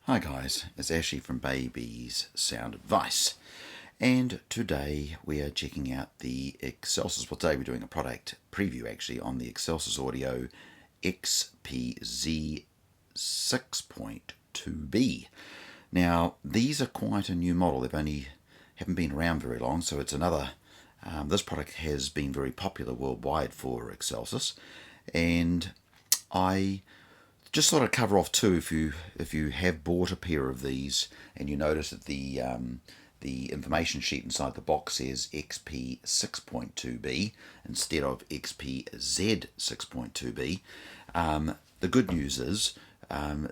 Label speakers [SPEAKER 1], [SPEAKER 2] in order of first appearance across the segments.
[SPEAKER 1] Hi guys, it's Ashley from Baby's Sound Advice, and today we are checking out the Xcelsus. Well, today we're doing a product preview actually on the Xcelsus Audio XPZ6.2B. Now these are quite a new model. Haven't been around very long, so it's another. This product has been very popular worldwide for Xcelsus, and I just sort of cover off too, if you have bought a pair of these and you notice that the information sheet inside the box says XP6.2B instead of XPZ6.2B. The good news is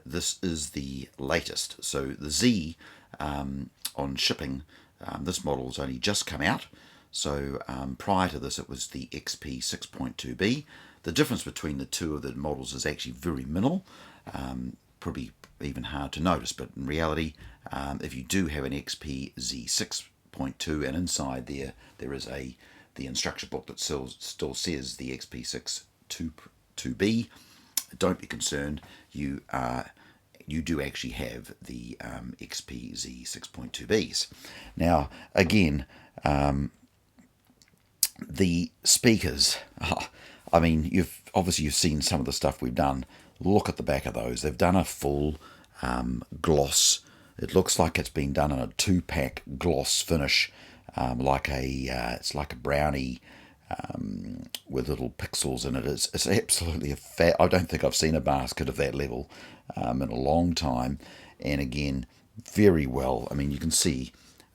[SPEAKER 1] this is the latest. So the Z on shipping, this model has only just come out. So prior to this it was the XP6.2B. The difference between the two of the models is actually very minimal, probably even hard to notice, but in reality, if you do have an XPZ6.2 and inside there is the instruction book that still says the XP6.2B, don't be concerned, you do actually have the XPZ6.2Bs. Now again, the speakers, I mean, you've seen some of the stuff we've done. Look at the back of those. They've done a full gloss. It looks like it's been done in a 2-pack gloss finish, it's like a brownie with little pixels in it. It's absolutely I don't think I've seen a basket of that level in a long time. And again, very well. I mean, you can see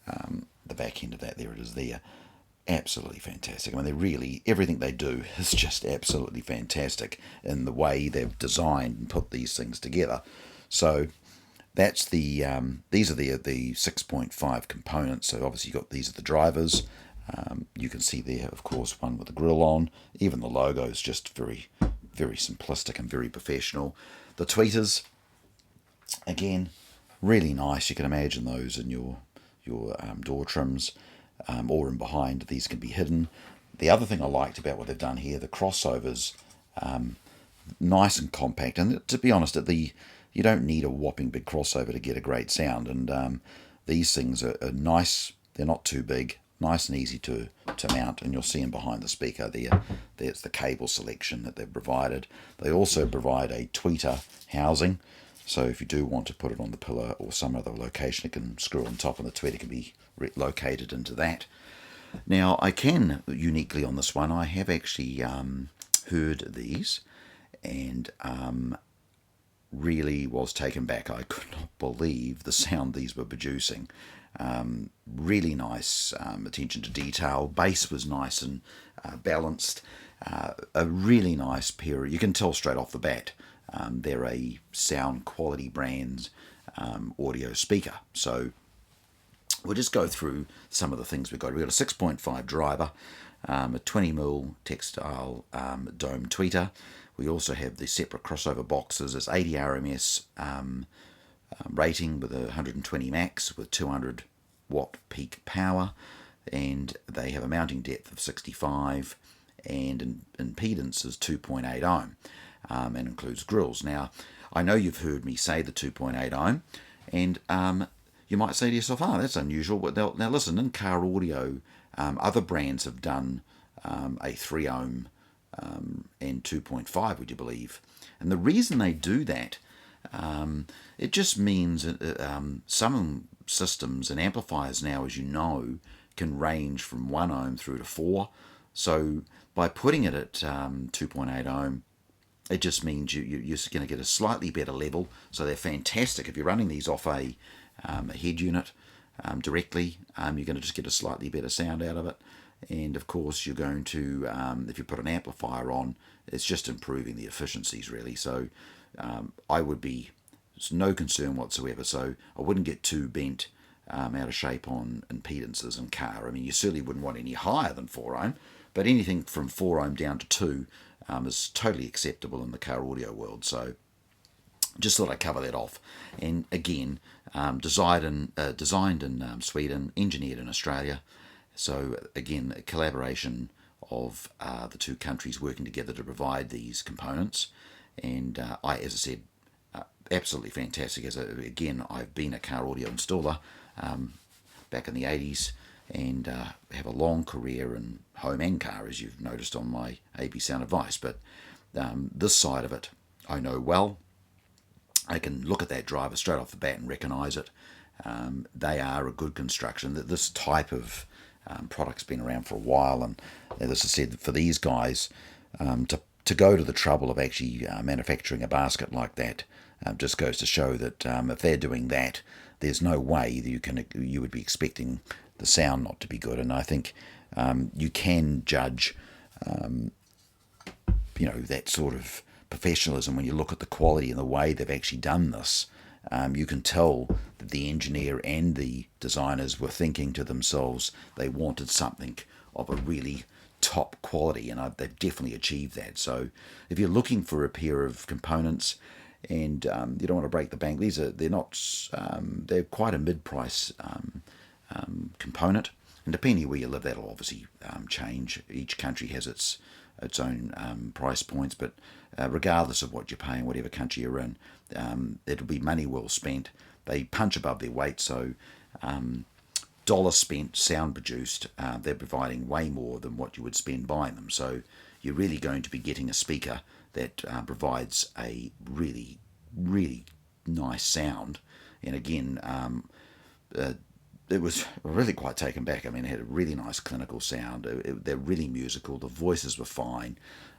[SPEAKER 1] the back end of that. There it is there. Absolutely fantastic. I mean, everything they do is just absolutely fantastic in the way they've designed and put these things together. So that's these are the 6.5 components. So obviously these are the drivers. You can see there, of course, one with the grill on. Even the logo is just very, very simplistic and very professional. The tweeters, again, really nice. You can imagine those in your door trims. Or in behind, these can be hidden. The other thing I liked about what they've done here, the crossovers, nice and compact. And to be honest, you don't need a whopping big crossover to get a great sound. And these things are nice. They're not too big, nice and easy to mount. And you'll see them behind the speaker there. There's the cable selection that they've provided. They also provide a tweeter housing. So if you do want to put it on the pillow or some other location, it can screw on top and the tweeter can be located into that. Now I can, uniquely on this one, I have actually heard these and really was taken back. I could not believe the sound these were producing. Really nice attention to detail. Bass was nice and balanced. A really nice pair. You can tell straight off the bat. They're a sound quality brand audio speaker. So we'll just go through some of the things we've got. We've got a 6.5 driver, a 20mm textile dome tweeter. We also have the separate crossover boxes. It's 80 RMS rating with 120 max with 200 watt peak power, and they have a mounting depth of 65 and impedance is 2.8 ohm. And includes grills. Now, I know you've heard me say the 2.8 ohm, and you might say to yourself, that's unusual. But now listen, in car audio, other brands have done a 3 ohm and 2.5, would you believe? And the reason they do that, it just means some systems and amplifiers now, as you know, can range from 1 ohm through to 4. So by putting it at 2.8 ohm, it just means you're going to get a slightly better level. So they're fantastic. If you're running these off a head unit directly, you're going to just get a slightly better sound out of it. And of course, you're going to, if you put an amplifier on, it's just improving the efficiencies really. So it's no concern whatsoever. So I wouldn't get too bent out of shape on impedances in car. I mean, you certainly wouldn't want any higher than 4 ohm, but anything from 4 ohm down to 2 is totally acceptable in the car audio world. So just thought I'd cover that off. And again, designed in Sweden, engineered in Australia. So again, a collaboration of the two countries working together to provide these components. And as I said, absolutely fantastic. Again, I've been a car audio installer back in the 80s, and have a long career in home and car, as you've noticed on my AB Sound Advice. But this side of it I know well. I can look at that driver straight off the bat and recognise it. They are a good construction. This type of product's been around for a while, and as I said, for these guys to go to the trouble of actually manufacturing a basket like that just goes to show that if they're doing that, there's no way that you would be expecting the sound not to be good. And I think you can judge, that sort of professionalism when you look at the quality and the way they've actually done this. You can tell that the engineer and the designers were thinking to themselves they wanted something of a really top quality, and they've definitely achieved that. So if you're looking for a pair of components and you don't want to break the bank, they're quite a mid-price component, and depending where you live, that'll obviously change. Each country has its own price points, but regardless of what you're paying, whatever country you're in, it'll be money well spent. They punch above their weight, so dollar spent, sound produced, they're providing way more than what you would spend buying them. So you're really going to be getting a speaker that provides a really, really nice sound. And again, it was really quite taken back. I mean, it had a really nice clinical sound. They're really musical. The voices were fine.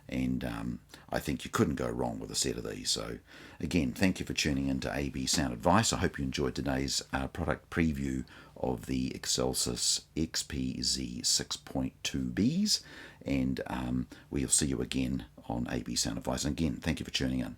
[SPEAKER 1] And I think you couldn't go wrong with a set of these. So again, thank you for tuning in to AB Sound Advice. I hope you enjoyed today's product preview of the Xcelsus XPZ6.2Bs. And we'll see you again on AB Sound Advice. And again, thank you for tuning in.